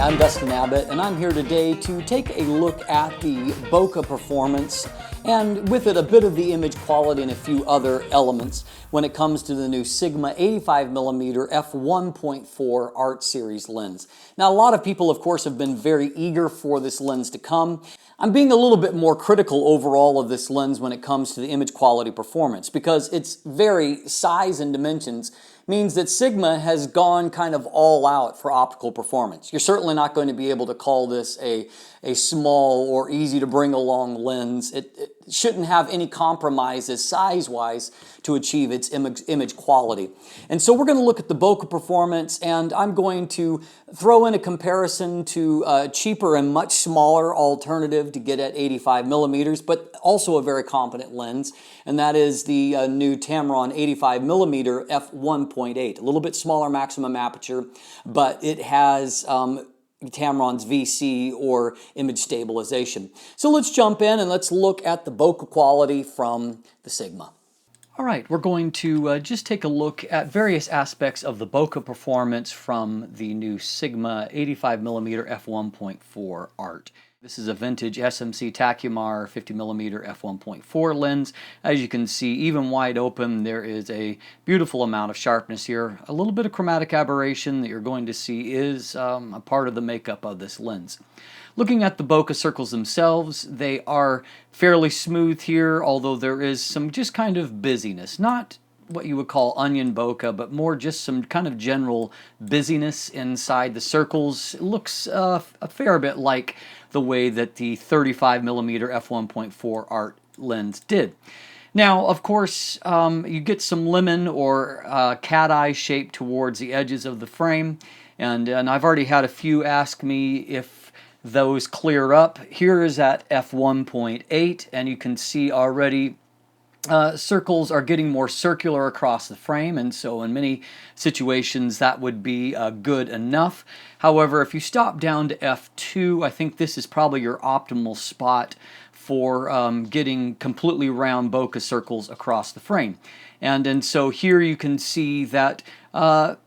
I'm Dustin Abbott, and I'm here today to take a look at the Bokeh performance, and with it a bit of the image quality and a few other elements when it comes to the new Sigma 85mm f1.4 Art Series lens. Now, a lot of people, of course, have been very eager for this lens to come. I'm being a little bit more critical overall of this lens when it comes to the image quality performance, because its very size and dimensions means that Sigma has gone kind of all out for optical performance. You're certainly not going to be able to call this a small or easy to bring along lens. It shouldn't have any compromises size-wise to achieve its image quality. And so we're going to look at the Bokeh performance, and I'm going to throw in a comparison to a cheaper and much smaller alternative to get at 85mm, but also a very competent lens, and that is the new Tamron 85mm f1.8. A little bit smaller maximum aperture, but it has Tamron's VC, or image stabilization. So let's jump in and let's look at the Bokeh quality from the Sigma. All right, we're going to just take a look at various aspects of the Bokeh performance from the new Sigma 85mm f1.4 Art. This is a vintage SMC Tacumar 50mm f1.4 lens. As you can see, even wide open, there is a beautiful amount of sharpness here. A little bit of chromatic aberration that you're going to see is a part of the makeup of this lens. Looking at the Bokeh circles themselves, they are fairly smooth here, although there is some just kind of busyness. Not what you would call onion bokeh, but more just some kind of general busyness inside the circles. It looks a fair bit like the way that the 35mm f1.4 Art lens did. Now, of course, you get some lemon or cat eye shape towards the edges of the frame, and I've already had a few ask me if those clear up. Here is at f1.8, and you can see already circles are getting more circular across the frame, and so in many situations that would be good enough. However, if you stop down to f2, I think this is probably your optimal spot for getting completely round bokeh circles across the frame. And so here you can see that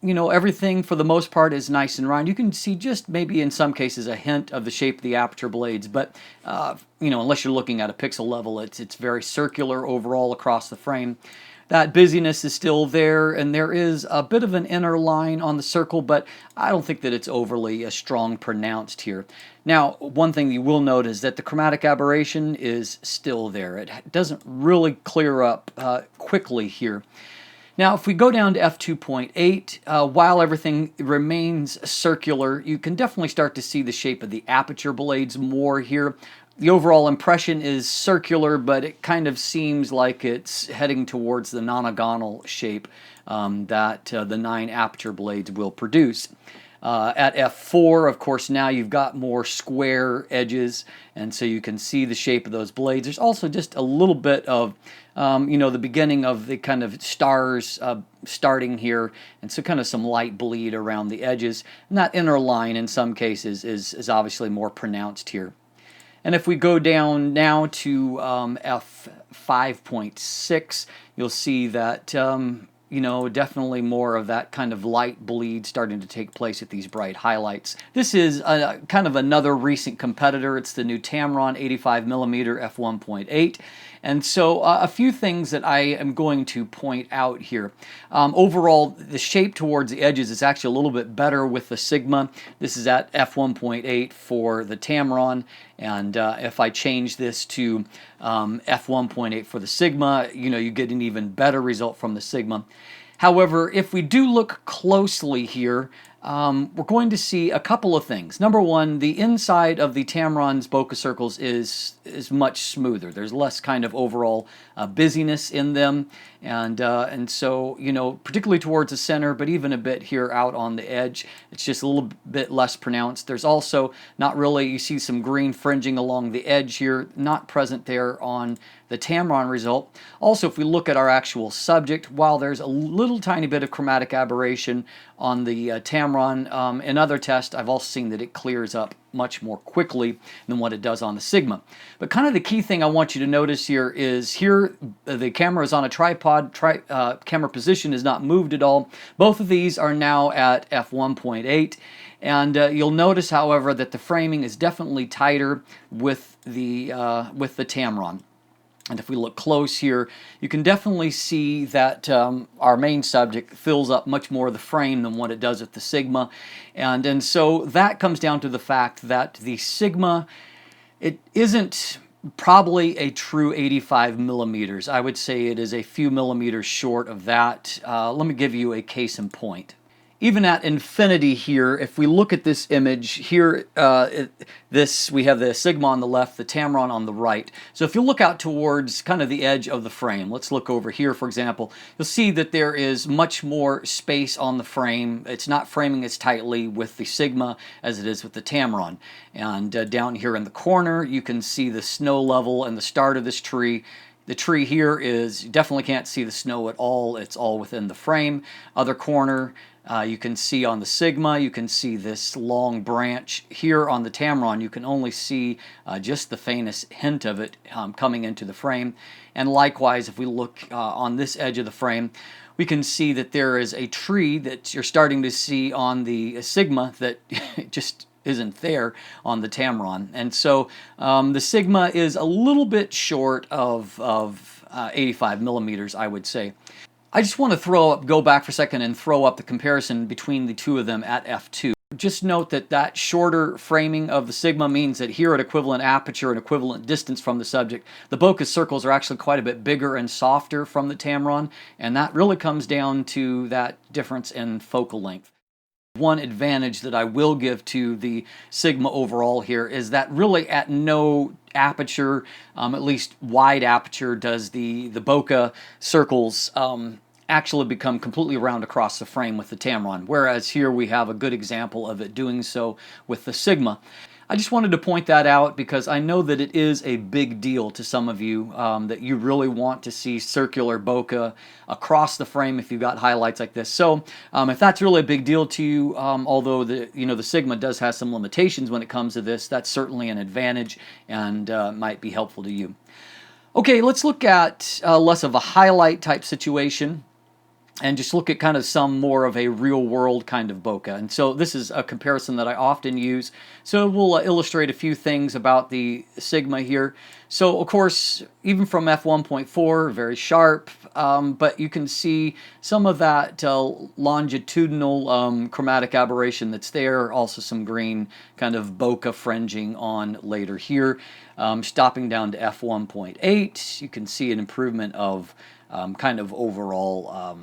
you know, everything for the most part is nice and round. You can see just maybe in some cases a hint of the shape of the aperture blades, but you know, unless you're looking at a pixel level, it's very circular overall across the frame. That busyness is still there, and there is a bit of an inner line on the circle, but I don't think that it's overly strong pronounced here. Now, one thing you will note is that the chromatic aberration is still there. It doesn't really clear up quickly here. Now, if we go down to f2.8, while everything remains circular, you can definitely start to see the shape of the aperture blades more here. The overall impression is circular, but it kind of seems like it's heading towards the nonagonal shape that the 9 aperture blades will produce. At f4, of course, now you've got more square edges, and so you can see the shape of those blades. There's also just a little bit of, you know, the beginning of the kind of stars starting here, and so kind of some light bleed around the edges. And that inner line, in some cases, is obviously more pronounced here. And if we go down now to f5.6, you'll see that you know, definitely more of that kind of light bleed starting to take place at these bright highlights. This is kind of another recent competitor. It's the new Tamron 85mm f1.8. And so a few things that I am going to point out here. Overall, the shape towards the edges is actually a little bit better with the Sigma. This is at f1.8 for the Tamron, and if I change this to f1.8 for the Sigma, you know, you get an even better result from the Sigma. However, if we do look closely here, we're going to see a couple of things. Number one, the inside of the Tamron's bokeh circles is much smoother. There's less kind of overall busyness in them, and so, you know, particularly towards the center, but even a bit here out on the edge, it's just a little bit less pronounced. There's also not really, you see some green fringing along the edge here, not present there on the Tamron result. Also, if we look at our actual subject, while there's a little tiny bit of chromatic aberration on the Tamron Tamron. In other tests, I've also seen that it clears up much more quickly than what it does on the Sigma. But kind of the key thing I want you to notice here is the camera is on a tripod, camera position is not moved at all. Both of these are now at f1.8. And you'll notice, however, that the framing is definitely tighter with the Tamron. And if we look close here, you can definitely see that our main subject fills up much more of the frame than what it does with the Sigma. And so that comes down to the fact that the Sigma, it isn't probably a true 85 millimeters. I would say it is a few millimeters short of that. Let me give you a case in point. Even at infinity here, if we look at this image here, we have the Sigma on the left, the Tamron on the right. So if you look out towards kind of the edge of the frame, let's look over here, for example, you'll see that there is much more space on the frame. It's not framing as tightly with the Sigma as it is with the Tamron. And down here in the corner, you can see the snow level and the start of this tree. The tree here is, you definitely can't see the snow at all. It's all within the frame. Other corner, you can see on the Sigma, you can see this long branch. Here on the Tamron, you can only see just the faintest hint of it coming into the frame. And likewise, if we look on this edge of the frame, we can see that there is a tree that you're starting to see on the Sigma that just isn't there on the Tamron. And so the Sigma is a little bit short of 85 millimeters, I would say. I just want to go back for a second and throw up the comparison between the two of them at f2. Just note that that shorter framing of the Sigma means that here at equivalent aperture and equivalent distance from the subject, the bokeh circles are actually quite a bit bigger and softer from the Tamron, and that really comes down to that difference in focal length. One advantage that I will give to the Sigma overall here is that really at no aperture, at least wide aperture, does the bokeh circles actually become completely round across the frame with the Tamron, whereas here we have a good example of it doing so with the Sigma. I just wanted to point that out because I know that it is a big deal to some of you, that you really want to see circular bokeh across the frame if you've got highlights like this. So if that's really a big deal to you, although the Sigma does have some limitations when it comes to this, that's certainly an advantage and might be helpful to you. Okay, let's look at less of a highlight type situation and just look at kind of some more of a real-world kind of bokeh. And so this is a comparison that I often use. So we'll illustrate a few things about the Sigma here. So, of course, even from f1.4, very sharp, but you can see some of that longitudinal chromatic aberration that's there, also some green kind of bokeh fringing on later here. Stopping down to f1.8, you can see an improvement of kind of overall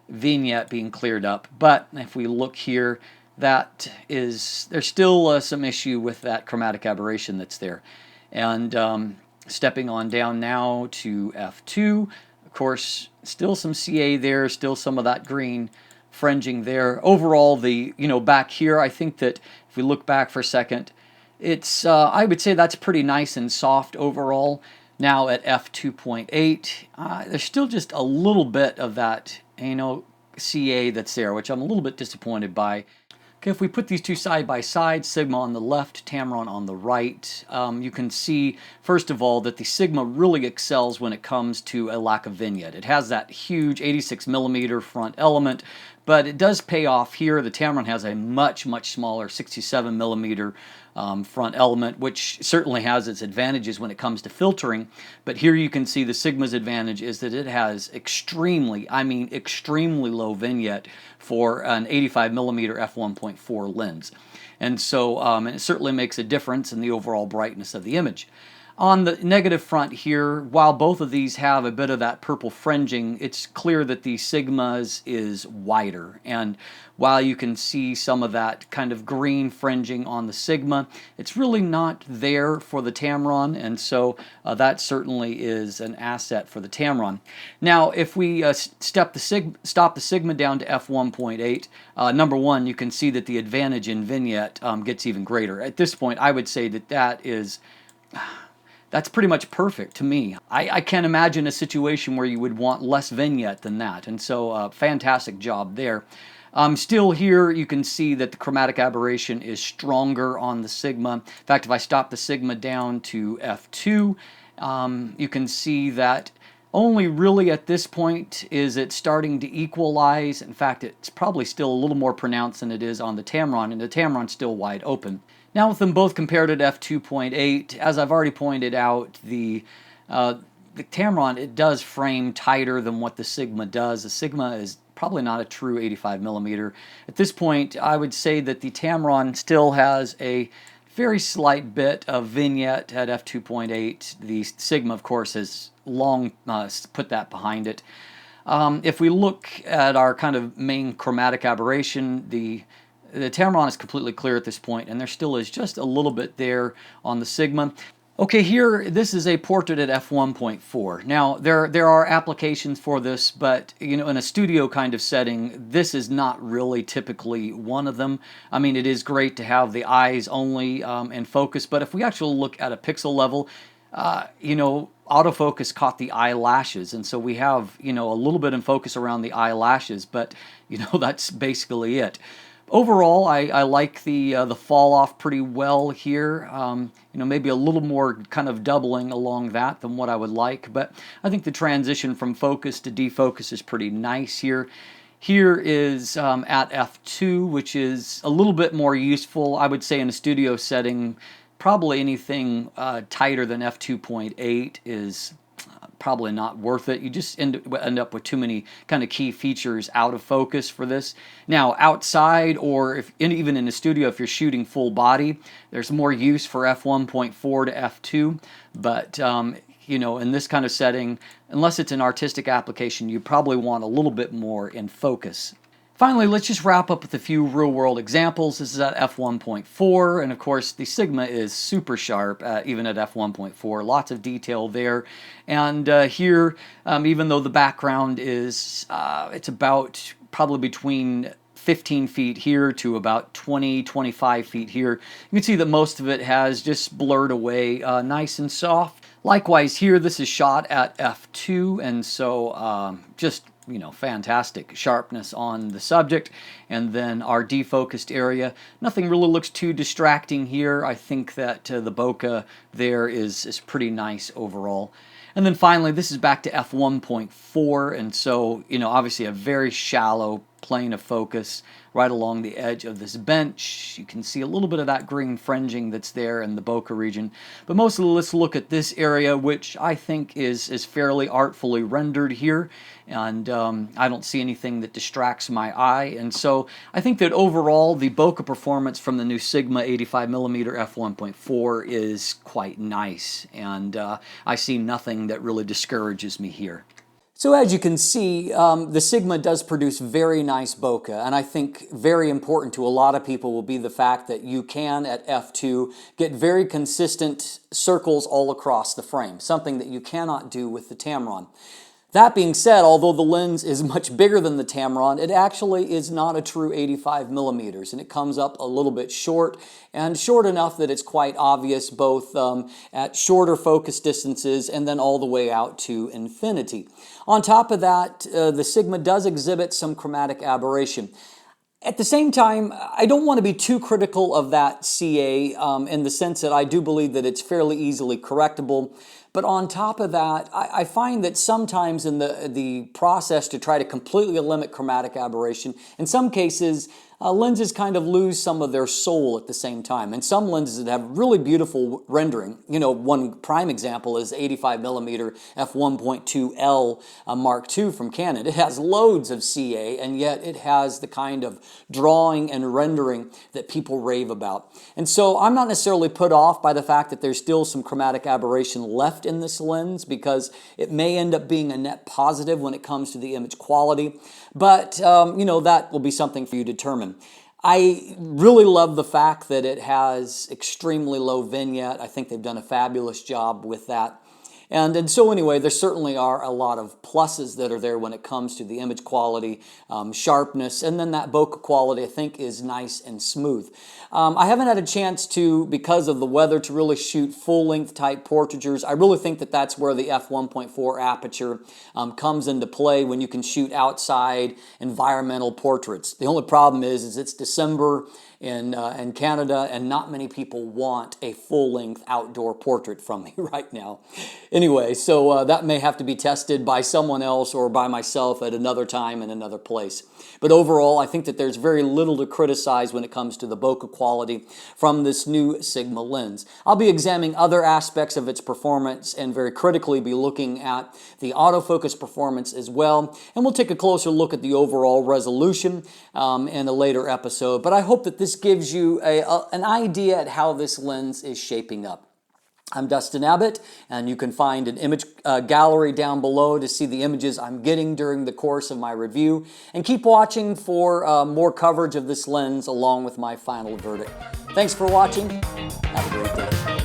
vignette being cleared up. But if we look here, there's still some issue with that chromatic aberration that's there. And stepping on down now to f2, of course, still some CA there, still some of that green fringing there. Overall, back here, I think that if we look back for a second, it's I would say that's pretty nice and soft overall. Now at f2.8, there's still just a little bit of that, CA that's there, which I'm a little bit disappointed by. Okay, if we put these two side by side, Sigma on the left, Tamron on the right, you can see, first of all, that the Sigma really excels when it comes to a lack of vignette. It has that huge 86 millimeter front element, but it does pay off here. The Tamron has a much, much smaller 67 millimeter front element, which certainly has its advantages when it comes to filtering. But here you can see the Sigma's advantage is that it has extremely low vignette for an 85 millimeter f1.4 lens. And so and it certainly makes a difference in the overall brightness of the image. On the negative front here, while both of these have a bit of that purple fringing, it's clear that the Sigma's is wider. And while you can see some of that kind of green fringing on the Sigma, it's really not there for the Tamron, and so that certainly is an asset for the Tamron. Now, if we stop the Sigma down to f1.8, number one, you can see that the advantage in vignette gets even greater. At this point, I would say that that's pretty much perfect to me. I can't imagine a situation where you would want less vignette than that, and so fantastic job there. Still here, you can see that the chromatic aberration is stronger on the Sigma. In fact, if I stop the Sigma down to f2, you can see that only really at this point is it starting to equalize. In fact, it's probably still a little more pronounced than it is on the Tamron, and the Tamron's still wide open. Now with them both compared at f2.8, as I've already pointed out, the Tamron, it does frame tighter than what the Sigma does. The Sigma is probably not a true 85 millimeter. At this point, I would say that the Tamron still has a very slight bit of vignette at f2.8. The Sigma, of course, has long put that behind it. If we look at our kind of main chromatic aberration, the Tamron is completely clear at this point, and there still is just a little bit there on the Sigma. Okay, here, this is a portrait at f1.4. Now, there are applications for this, but, you know, in a studio kind of setting, this is not really typically one of them. I mean, it is great to have the eyes only in focus, but if we actually look at a pixel level, you know, autofocus caught the eyelashes, and so we have, you know, a little bit in focus around the eyelashes, but, you know, that's basically it. Overall, I like the fall off pretty well here. You know, maybe a little more kind of doubling along that than what I would like, but I think the transition from focus to defocus is pretty nice here. Here is at f2, which is a little bit more useful, I would say, in a studio setting. Probably anything tighter than f2.8 is probably not worth it. You just end up with too many kind of key features out of focus for this. Now, outside or even in the studio, if you're shooting full body, there's more use for f1.4 to f2, but you know, in this kind of setting, unless it's an artistic application, you probably want a little bit more in focus. Finally, let's just wrap up with a few real-world examples. This is at f1.4, and of course the Sigma is super sharp, even at f1.4. Lots of detail there. And here, even though the background is, it's about probably between 15 feet here to about 20-25 feet here, you can see that most of it has just blurred away nice and soft. Likewise here, this is shot at f2, and so just, you know, fantastic sharpness on the subject. And then our defocused area, nothing really looks too distracting here. I think that the bokeh there is pretty nice overall. And then finally, this is back to f1.4, and so, you know, obviously a very shallow plane of focus right along the edge of this bench. You can see a little bit of that green fringing that's there in the bokeh region. But mostly, let's look at this area, which I think is fairly artfully rendered here, and I don't see anything that distracts my eye. And so I think that overall, the bokeh performance from the new Sigma 85mm f1.4 is quite nice, and I see nothing that really discourages me here. So as you can see, the Sigma does produce very nice bokeh, and I think very important to a lot of people will be the fact that you can, at f2, get very consistent circles all across the frame, something that you cannot do with the Tamron. That being said, although the lens is much bigger than the Tamron, it actually is not a true 85 millimeters, and it comes up a little bit short, and short enough that it's quite obvious both at shorter focus distances and then all the way out to infinity. On top of that, the Sigma does exhibit some chromatic aberration. At the same time, I don't want to be too critical of that CA in the sense that I do believe that it's fairly easily correctable. But on top of that, I find that sometimes in the process to try to completely limit chromatic aberration, in some cases, lenses kind of lose some of their soul at the same time. And some lenses that have really beautiful rendering, you know, one prime example is 85mm f1.2L Mark II from Canon. It has loads of CA, and yet it has the kind of drawing and rendering that people rave about. And so I'm not necessarily put off by the fact that there's still some chromatic aberration left in this lens, because it may end up being a net positive when it comes to the image quality. But, you know, that will be something for you to determine. I really love the fact that it has extremely low vignette. I think they've done a fabulous job with that. And so anyway, there certainly are a lot of pluses that are there when it comes to the image quality, sharpness, and then that bokeh quality I think is nice and smooth. I haven't had a chance to, because of the weather, to really shoot full-length type portraitures. I really think that that's where the f1.4 aperture comes into play, when you can shoot outside environmental portraits. The only problem is it's December in Canada, and not many people want a full-length outdoor portrait from me right now. Anyway, so that may have to be tested by someone else or by myself at another time in another place. But overall, I think that there's very little to criticize when it comes to the bokeh quality from this new Sigma lens. I'll be examining other aspects of its performance and very critically be looking at the autofocus performance as well. And we'll take a closer look at the overall resolution in a later episode. But I hope that this gives you an idea at how this lens is shaping up. I'm Dustin Abbott, and you can find an image gallery down below to see the images I'm getting during the course of my review. And keep watching for more coverage of this lens along with my final verdict. Thanks for watching. Have a great day.